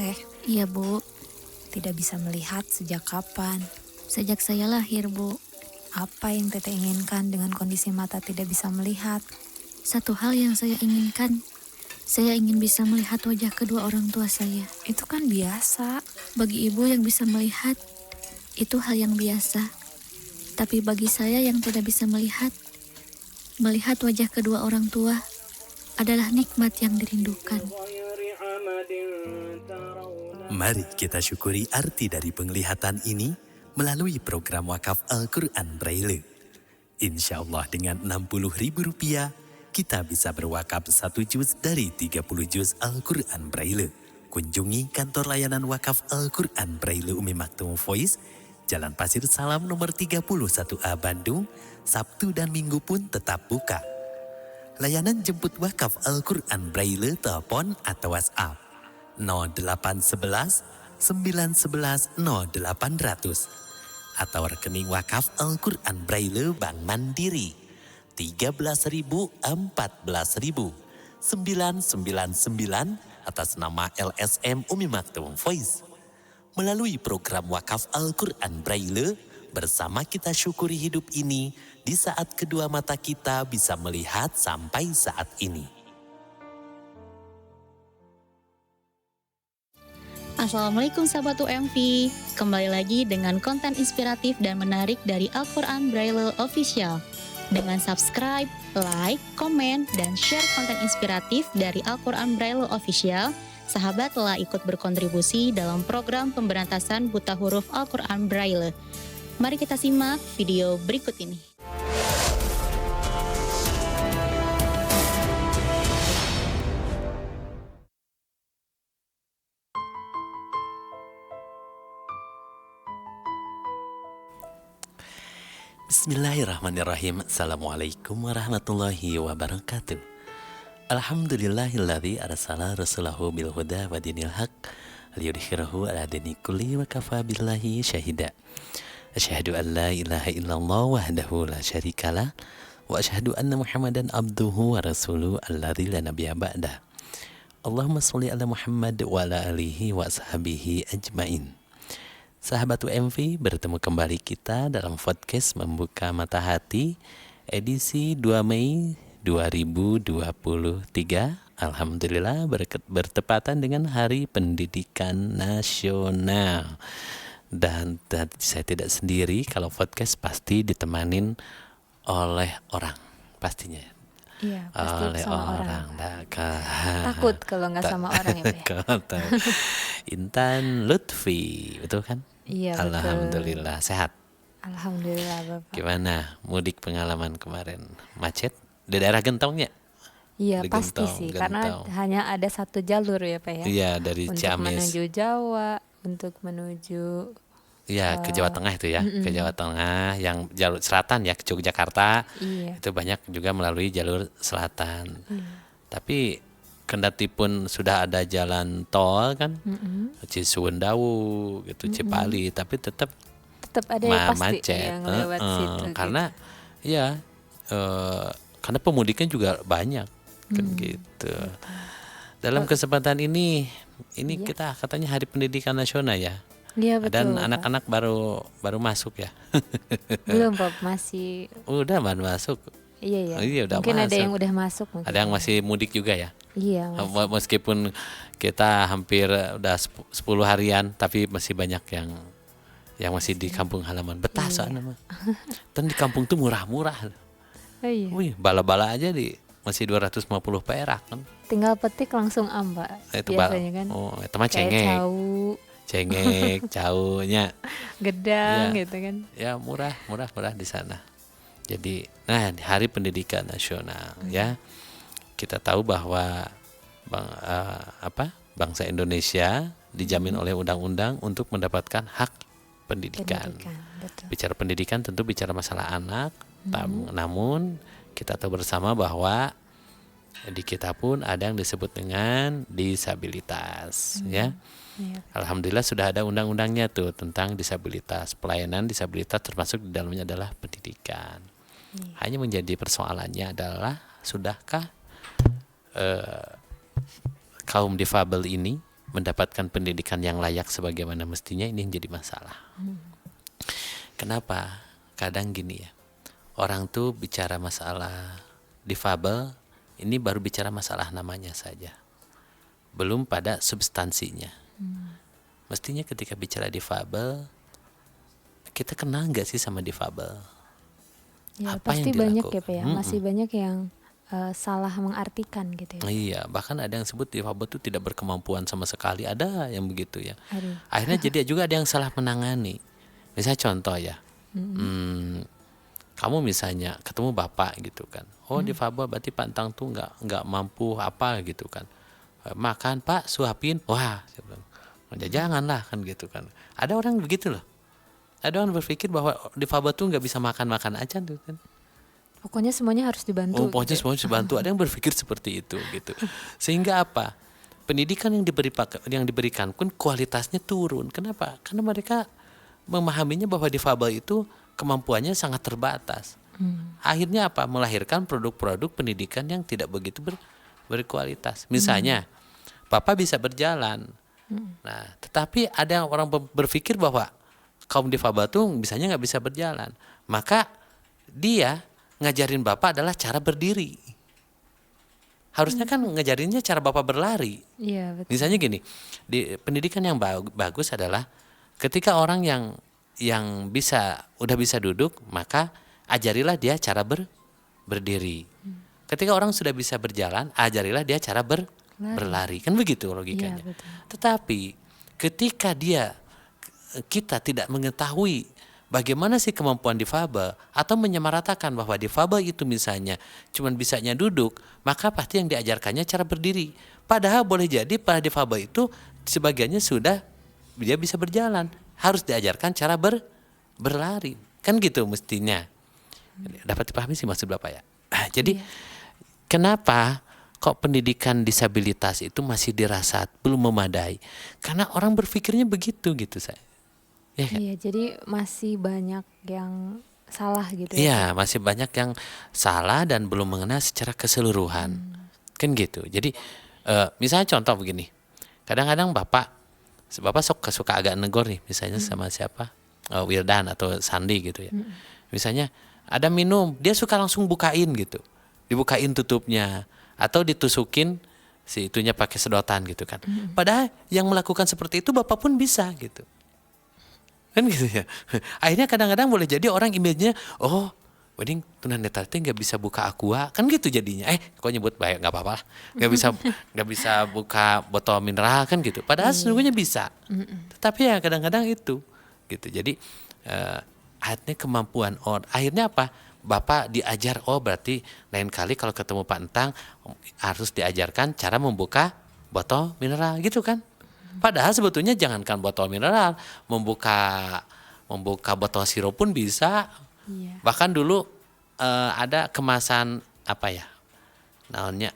Teh? Iya, Bu. Tidak bisa melihat sejak kapan? Sejak saya lahir, Bu. Apa yang Teteh inginkan dengan kondisi mata tidak bisa melihat? Satu hal yang saya inginkan, saya ingin bisa melihat wajah kedua orang tua saya. Itu kan biasa. Bagi ibu yang bisa melihat, itu hal yang biasa. Tapi bagi saya yang tidak bisa melihat wajah kedua orang tua adalah nikmat yang dirindukan. Mari kita syukuri arti dari penglihatan ini melalui program wakaf Al-Quran Braille. Insya Allah dengan Rp60.000 kita bisa berwakaf 1 juz dari 30 juz Al-Quran Braille. Kunjungi kantor layanan wakaf Al-Quran Braille Umi Maktum Voice, Jalan Pasir Salam nomor 31A Bandung, Sabtu dan Minggu pun tetap buka. Layanan jemput wakaf Al-Quran Braille telepon atau WhatsApp 0811 911 0800 atau rekening wakaf Al-Quran Braille Bank Mandiri 13.000 14.000 999 atas nama LSM Umi Maktum Voice. Melalui program wakaf Al-Quran Braille, bersama kita syukuri hidup ini di saat kedua mata kita bisa melihat sampai saat ini. Assalamualaikum sahabat UMV, kembali lagi dengan konten inspiratif dan menarik dari Al-Quran Braille Official. Dengan subscribe, like, komen, dan share konten inspiratif dari Al-Quran Braille Official, sahabat telah ikut berkontribusi dalam program pemberantasan buta huruf Al-Quran Braille. Mari kita simak video berikut ini. Bismillahirrahmanirrahim. Assalamualaikum warahmatullahi wabarakatuh. Alhamdulillahilladzi arsala rasulahu bil huda wa dinil haq liyudhhirahu ala dini kulli wa kafa billahi syahida. Asyhadu an la ilaha illallah wahdahu la syarikalah wa asyhadu anna Muhammadan abduhu wa rasuluhu alladzi la nabiyya ba'dah. Allahumma sholli ala Muhammad wa ala alihi wa ashabihi ajmain. Sahabat UMV, bertemu kembali kita dalam podcast Membuka Mata Hati edisi 2 Mei 2023. Alhamdulillah bertepatan dengan Hari Pendidikan Nasional. Dan saya tidak sendiri, kalau podcast pasti ditemanin oleh orang pastinya. Iya, pasti Oleh sama orang. Takut kalau nggak sama orang ya, Pak. Intan Lutfi, betul kan? Iya, betul. Alhamdulillah sehat. Alhamdulillah, Bapak. Gimana mudik pengalaman kemarin? Macet di daerah Gentongnya? Iya, Di pasti Gentong, sih, karena Gentong. hanya ada satu jalur ya, Pak ya. Iya, dari Untuk Ciamis. menuju Jawa, untuk menuju Iya, ke Jawa Tengah itu ya, ke Jawa Tengah yang jalur selatan ya, ke Yogyakarta. iya. Itu banyak juga melalui jalur selatan. Tapi kendati pun sudah ada jalan tol kan, Cisumdawu gitu, Cipali, tapi tetap Tetap ada yang pasti macet. yang lewat situ. Karena ya karena pemudiknya juga banyak kan gitu. Dalam kesempatan ini kita katanya Hari Pendidikan Nasional ya. Iya, betul. Dan Bapak. anak-anak baru masuk ya. Belum, Pak, masih. Udah baru masuk. Iya, ya. Oh, iya, udah Mungkin ada masuk. yang udah masuk. Mungkin. Ada yang masih mudik juga ya. Iya, masih. Meskipun kita hampir udah 10 harian, tapi masih banyak yang masih di kampung halaman. Betah soalnya mah. Dan di kampung tuh murah-murah. Oh, iya. Wih, bala-bala aja masih 250 perak kan. Tinggal petik langsung ambak. Itu Biasanya kan. Oh, itu mah Kayak cengek. cau, Caunya. gedang Iya. gitu kan. Ya murah di sana. Jadi, nah di Hari Pendidikan Nasional ya, kita tahu bahwa bangsa Indonesia dijamin oleh undang-undang untuk mendapatkan hak pendidikan. Betul. Bicara pendidikan tentu bicara masalah anak, namun kita tahu bersama bahwa di kita pun ada yang disebut dengan disabilitas ya. Iya. Alhamdulillah sudah ada undang-undangnya tuh tentang disabilitas, pelayanan disabilitas termasuk di dalamnya adalah pendidikan. Hanya menjadi persoalannya adalah sudahkah kaum difabel ini mendapatkan pendidikan yang layak sebagaimana mestinya, ini yang jadi masalah. Kenapa? Kadang gini ya, orang tuh bicara masalah difabel, ini baru bicara masalah namanya saja, belum pada substansinya. Mestinya ketika bicara difabel, kita kenal nggak sih sama difabel? Ya, Apa pasti yang banyak ya dilakukan? Pak ya, masih banyak yang salah mengartikan gitu ya. Iya, bahkan ada yang sebut difabel itu tidak berkemampuan sama sekali, ada yang begitu ya. Aduh. Akhirnya jadi juga ada yang salah menangani. Misalnya contoh ya, kamu misalnya ketemu bapak gitu kan, oh difabel berarti Pak Entang tuh nggak mampu apa gitu kan. Makan Pak, suapin, wah, saya bilang, janganlah kan gitu kan. Ada orang begitu loh. Ada orang berpikir bahwa difabel tuh nggak bisa makan aja tuh kan. Pokoknya semuanya harus dibantu. Oh, pokoknya gitu. semuanya harus dibantu. Ada yang berpikir seperti itu gitu. Sehingga apa? Pendidikan yang diberikan pun kualitasnya turun. Kenapa? Karena mereka memahaminya bahwa difabel itu kemampuannya sangat terbatas. Akhirnya apa? Melahirkan produk-produk pendidikan yang tidak begitu berkualitas. Misalnya, Bapak bisa berjalan. Nah, tetapi ada orang berpikir bahwa kaum difabel tuh misalnya nggak bisa berjalan. Maka dia ngajarin Bapak adalah cara berdiri. Harusnya kan ngajarinnya cara Bapak berlari. Iya, betul. Misalnya gini, di pendidikan yang bagus adalah ketika orang yang udah bisa duduk, maka ajarilah dia cara berdiri. Ketika orang sudah bisa berjalan, ajarilah dia cara berlari. Kan begitu logikanya. Iya, betul. Tetapi ketika kita tidak mengetahui bagaimana sih kemampuan difabel atau menyamaratakan bahwa difabel itu misalnya cuman bisanya duduk, maka pasti yang diajarkannya cara berdiri. Padahal boleh jadi para difabel itu sebagiannya sudah dia bisa berjalan, harus diajarkan cara berlari. Kan gitu mestinya. Dapat dipahami sih maksud Bapak ya. Jadi kenapa kok pendidikan disabilitas itu masih dirasa belum memadai? Karena orang berpikirnya begitu gitu saya. Ya, Iya, jadi masih banyak yang salah gitu ya. iya, masih banyak yang salah dan belum mengenal secara keseluruhan. Kan gitu. Jadi misalnya contoh begini. Kadang-kadang Bapak suka agak negor nih, misalnya sama siapa? Wildan atau Sandi gitu ya. Misalnya ada minum, dia suka langsung bukain gitu. Dibukain tutupnya atau ditusukin si itunya pakai sedotan gitu kan. Padahal yang melakukan seperti itu Bapak pun bisa gitu. Kan gitu ya. Akhirnya kadang-kadang boleh jadi orang image-nya, oh, wedding tunanetra teh nggak bisa buka aqua, kan gitu jadinya. Kok nyebut baik nggak apa-apa, nggak bisa buka botol mineral kan gitu. Padahal sesungguhnya bisa. Tetapi ya kadang-kadang itu, gitu. Jadi akhirnya kemampuan akhirnya apa? Bapak diajar, berarti lain kali kalau ketemu Pak Entang harus diajarkan cara membuka botol mineral gitu kan. Padahal sebetulnya jangankan botol mineral, membuka botol sirup pun bisa. Iya. Bahkan dulu ada kemasan apa ya? Naonnya,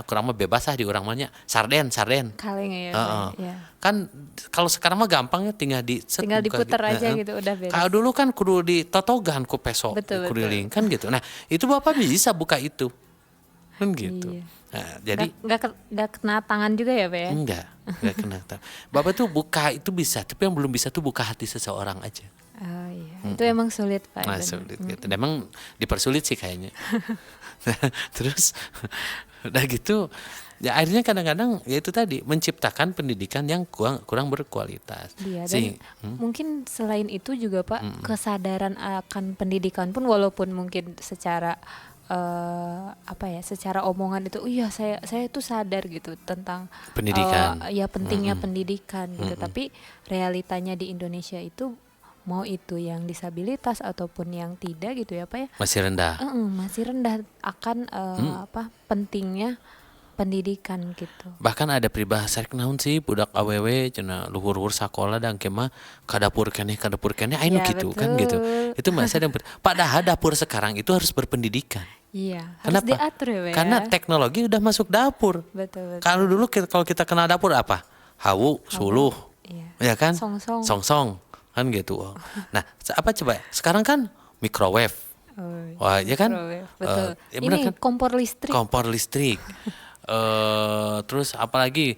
kurang mah bebas lah di urang mah nya. Sarden. Kaleng ya. Ya. Kan kalau sekarang mah gampang ya, tinggal Tinggal diputer aja gitu udah beres. Kalau dulu kan kudu ditotogan ku peso kuriling kan gitu. Nah, itu Bapak bisa buka itu. Kan gitu. Iya. Nah, jadi nggak kena tangan juga ya Pak ya? enggak kena. Bapak tuh buka itu bisa, tapi yang belum bisa tuh buka hati seseorang aja. Oh iya, itu emang sulit Pak. Nah, sulit gitu. Memang dipersulit sih kayaknya. Terus udah gitu, ya akhirnya kadang-kadang ya itu tadi menciptakan pendidikan yang kurang berkualitas. Iya, dan mungkin selain itu juga Pak, kesadaran akan pendidikan pun walaupun mungkin secara secara omongan itu, iya saya itu sadar gitu tentang pendidikan, ya pentingnya pendidikan gitu. Tapi realitanya di Indonesia itu mau itu yang disabilitas ataupun yang tidak gitu ya Pak ya, masih rendah. Masih rendah akan pentingnya pendidikan gitu. Bahkan ada peribahasa naon sih budak awewe cenah luhur-luhur sakola dan kemah ka dapur keneh anu Ya, gitu betul. kan gitu. Itu masih ada padahal dapur sekarang itu harus berpendidikan. Iya, harus Kenapa? diatur ya Pak ya. Karena teknologi udah masuk dapur. Betul. Kalau dulu kalau kita kenal dapur apa? Hawu, suluh. Iya. Ya kan? Songsong. Kan gitu. Nah, apa coba? Sekarang kan microwave. Oh, Wah, ya kan? microwave, betul. Ya benar Ini kan? kompor listrik. Kompor listrik. terus apalagi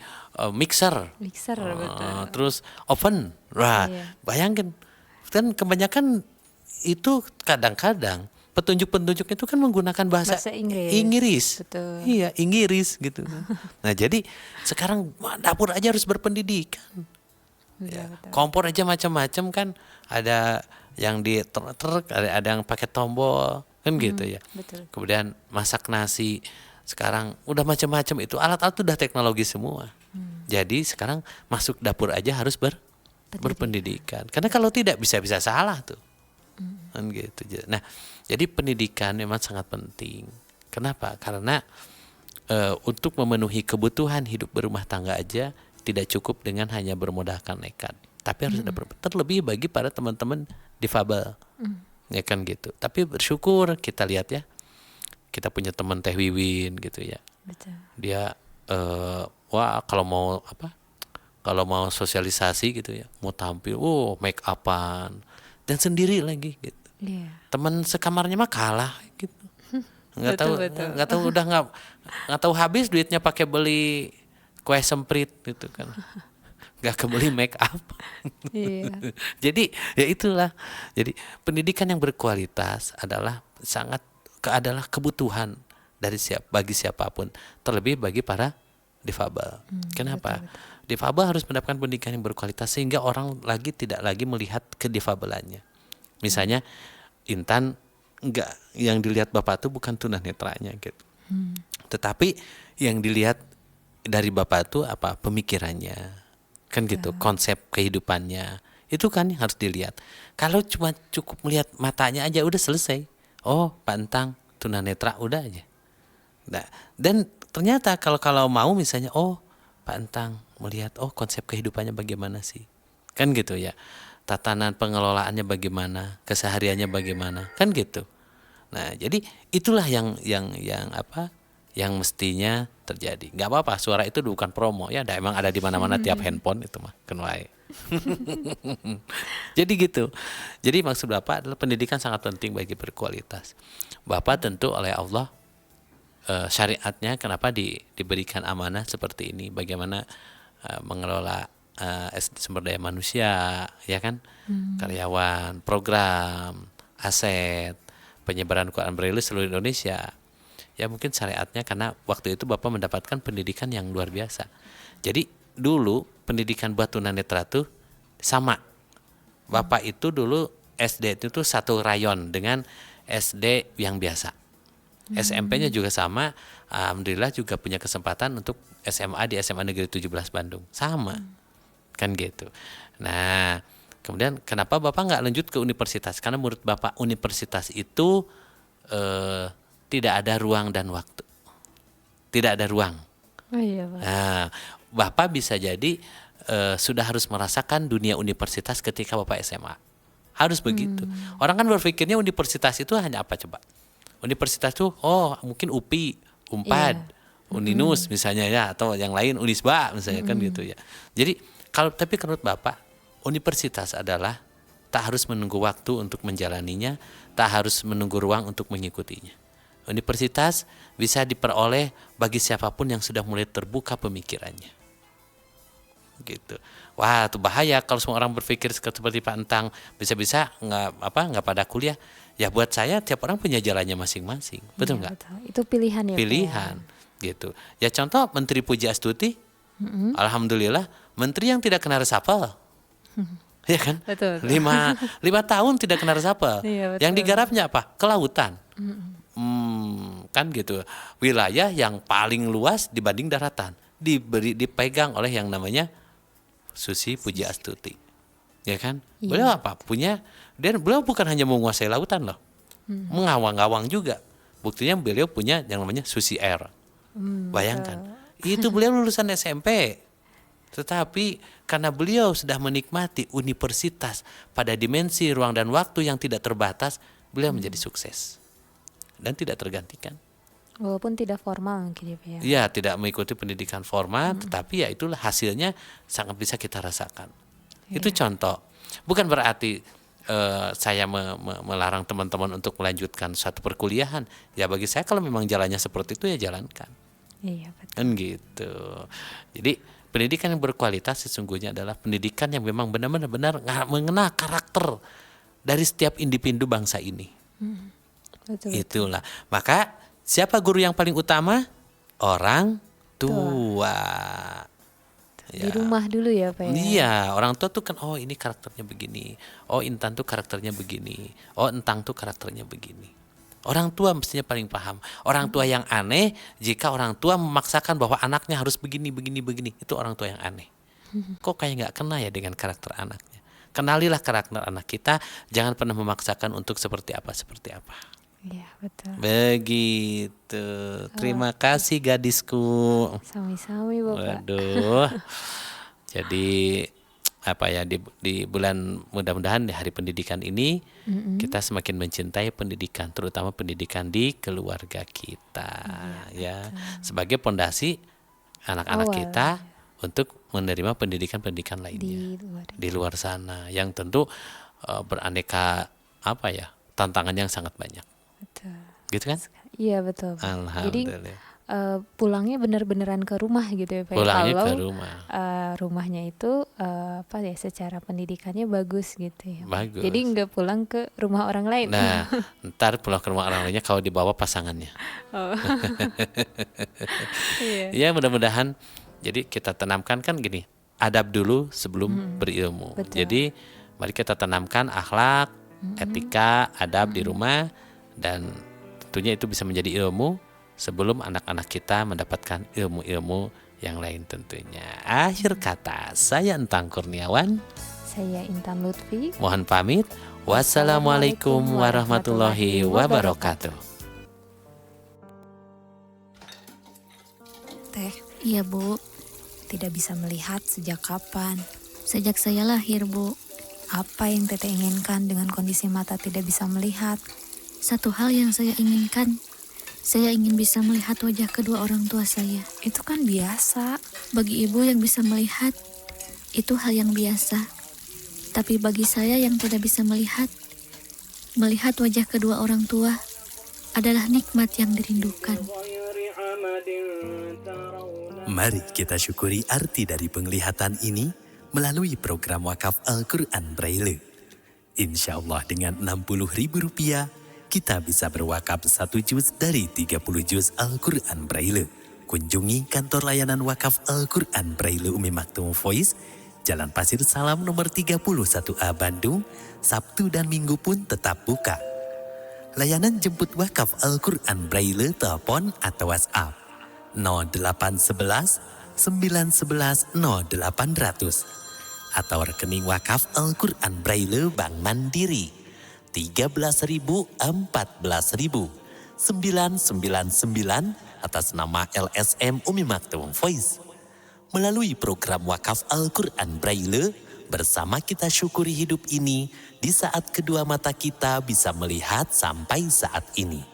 mixer, Mixer betul. terus oven. Wah, Iya. bayangkan kan kebanyakan itu kadang-kadang petunjuk-petunjuk itu kan menggunakan bahasa Bahasa Inggris. Inggris. Betul. Iya, Inggris gitu. Nah, jadi sekarang dapur aja harus berpendidikan. Ya, Betul. kompor aja macam-macam kan, ada yang di truk, ada yang pakai tombol kan gitu ya. Betul. Kemudian masak nasi sekarang udah macam-macam, itu alat-alat udah teknologi semua. Jadi sekarang masuk dapur aja harus berpendidikan. Karena kalau tidak bisa-bisa salah tuh. Kan gitu. Nah, jadi pendidikan memang sangat penting. Kenapa? Karena untuk memenuhi kebutuhan hidup berumah tangga aja tidak cukup dengan hanya bermodalkan nekat. Tapi harus ada terlebih bagi para teman-teman difabel. Ya kan gitu. Tapi bersyukur kita lihat ya. Kita punya teman Teh Wiwin gitu ya. Betul. Dia wah kalau mau kalau mau sosialisasi gitu ya, mau tampil, make upan dan sendiri lagi gitu. Iya. Teman sekamarnya mah kalah gitu. Nggak tahu Betul. nggak tahu udah nggak tahu habis duitnya pakai beli kue semprit gitu kan. Nggak kebeli make up. Iya. Jadi ya itulah. Jadi pendidikan yang berkualitas adalah adalah kebutuhan bagi siapapun, terlebih bagi para difabel. Kenapa? Difabel harus mendapatkan pendidikan yang berkualitas sehingga orang tidak lagi melihat kedifabelannya. Misalnya Intan yang dilihat Bapak itu bukan tunanetranya gitu. Tetapi yang dilihat dari Bapak itu apa? Pemikirannya. Kan gitu, konsep kehidupannya. Itu kan yang harus dilihat. Kalau cuma cukup melihat matanya aja udah selesai. Oh, Pak Entang tunanetra udah aja. Nah, dan ternyata kalau mau misalnya Pak Entang melihat konsep kehidupannya bagaimana sih? Kan gitu ya. Tatanan pengelolaannya bagaimana, kesehariannya bagaimana, kan gitu. Nah, jadi itulah yang mestinya terjadi. Nggak apa-apa, suara itu bukan promo ya, emang ada di mana-mana tiap handphone itu mah kenway. Jadi gitu. Jadi maksud Bapak adalah pendidikan sangat penting bagi berkualitas. Bapak tentu oleh Allah syariatnya kenapa diberikan amanah seperti ini, bagaimana mengelola sumber daya manusia, ya kan, karyawan, program, aset, penyebaran Quran Braille seluruh Indonesia. Ya mungkin syariatnya karena waktu itu Bapak mendapatkan pendidikan yang luar biasa. Jadi dulu pendidikan buat tunanetra tuh sama. Bapak itu dulu SD itu tuh satu rayon dengan SD yang biasa. SMP-nya juga sama. Alhamdulillah juga punya kesempatan untuk SMA di SMA Negeri 17 Bandung. Sama. Kan gitu. Nah, kemudian kenapa Bapak nggak lanjut ke universitas? Karena menurut Bapak universitas itu tidak ada ruang dan waktu. Tidak ada ruang. Oh iya, Pak. Nah, Bapak bisa jadi sudah harus merasakan dunia universitas ketika Bapak SMA. Harus begitu. Orang kan berpikirnya universitas itu hanya apa coba? Universitas itu mungkin UPI, UNPAD, Uninus misalnya ya, atau yang lain Unisba misalnya kan gitu ya. Jadi tapi menurut Bapak, universitas adalah tak harus menunggu waktu untuk menjalaninya, tak harus menunggu ruang untuk mengikutinya. Universitas bisa diperoleh bagi siapapun yang sudah mulai terbuka pemikirannya. Gitu. Wah, itu bahaya kalau semua orang berpikir seperti Pak Entang, bisa-bisa nggak pada kuliah. Ya buat saya tiap orang punya jalannya masing-masing. Betul nggak? Betul. Itu pilihan ya, Pak, Pilihan gitu. Ya contoh Menteri Puji Astuti, alhamdulillah Menteri yang tidak kena resapel. Ya kan? Betul. 5 tahun tidak kena resapel. Iya, betul. Yang digarapnya apa? Kelautan. Kan gitu. Wilayah yang paling luas dibanding daratan dipegang oleh yang namanya Susi Puji Astuti. Ya kan? Iya. Beliau apa? Dan beliau bukan hanya menguasai lautan loh. Mengawang-awang juga. Buktinya beliau punya yang namanya Susi Air. Bayangkan. Itu beliau lulusan SMP. Tetapi karena beliau sudah menikmati universitas pada dimensi ruang dan waktu yang tidak terbatas, beliau menjadi sukses. Dan tidak tergantikan. Walaupun tidak formal mungkin ya, Pak, ya. Ya, tidak mengikuti pendidikan formal, tetapi ya itulah hasilnya sangat bisa kita rasakan. Itu contoh. Bukan berarti saya melarang teman-teman untuk melanjutkan suatu perkuliahan. Ya bagi saya kalau memang jalannya seperti itu ya jalankan. Iya betul. Kan gitu. Jadi pendidikan yang berkualitas sesungguhnya adalah pendidikan yang memang benar-benar mengenal karakter dari setiap individu bangsa ini. Betul. Itulah. Maka siapa guru yang paling utama? Orang tua. Di rumah dulu ya Pak ya. Iya, orang tua tuh kan oh ini karakternya begini. Oh Intan tuh karakternya begini. Oh Entang tuh karakternya begini. Orang tua mestinya paling paham. Orang tua yang aneh jika orang tua memaksakan bahwa anaknya harus begini, itu orang tua yang aneh. Kok kayak nggak kena ya dengan karakter anaknya. Kenalilah karakter anak kita, jangan pernah memaksakan untuk seperti apa. Iya betul. Begitu. Terima kasih gadisku. Sami-sami Bapak. Waduh. Jadi apa ya di bulan mudah-mudahan di hari pendidikan ini kita semakin mencintai pendidikan, terutama pendidikan di keluarga kita ya sebagai pondasi anak-anak Awal, kita untuk menerima pendidikan-pendidikan lainnya di luar sana yang tentu beraneka apa ya tantangan yang sangat banyak. Betul. Gitu kan? Iya betul. Jadi Alhamdulillah. pulangnya benar-beneran ke rumah gitu ya Pak. Pulangnya Kalau ke rumah. Rumahnya itu apa ya secara pendidikannya bagus gitu ya. Bagus. Jadi nggak pulang ke rumah orang lain. Nah, ntar pulang ke rumah orang lainnya kalau dibawa pasangannya. Oh. Iya. Ya mudah-mudahan jadi kita tanamkan kan gini, adab dulu sebelum berilmu. Betul. Jadi mari kita tanamkan akhlak, etika, adab di rumah dan tentunya itu bisa menjadi ilmu sebelum anak-anak kita mendapatkan ilmu-ilmu yang lain tentunya. Akhir kata, saya Entang Kurniawan, Saya Intan Lutfi. mohon pamit. Wassalamualaikum warahmatullahi wabarakatuh. Teh, Iya Bu, tidak bisa melihat sejak kapan? sejak saya lahir Bu. Apa yang Teteh inginkan dengan kondisi mata tidak bisa melihat? Satu hal yang saya inginkan, saya ingin bisa melihat wajah kedua orang tua saya. Itu kan biasa. Bagi ibu yang bisa melihat, itu hal yang biasa. Tapi bagi saya yang tidak bisa melihat wajah kedua orang tua adalah nikmat yang dirindukan. Mari kita syukuri arti dari penglihatan ini melalui program wakaf Al-Quran Braille. Insya Allah dengan Rp60.000 kita bisa berwakaf 1 juz dari 30 juz Al-Quran Braille. Kunjungi kantor layanan wakaf Al-Quran Braille Umi Maktum Voice, Jalan Pasir Salam nomor 31A Bandung, Sabtu dan Minggu pun tetap buka. Layanan jemput wakaf Al-Quran Braille telepon atau WhatsApp 0811 911 0800 atau rekening wakaf Al-Quran Braille Bank Mandiri 13.000 14.000 999 atas nama LSM Umi Maktum Voice. Melalui program wakaf Al-Quran Braille, bersama kita syukuri hidup ini di saat kedua mata kita bisa melihat sampai saat ini.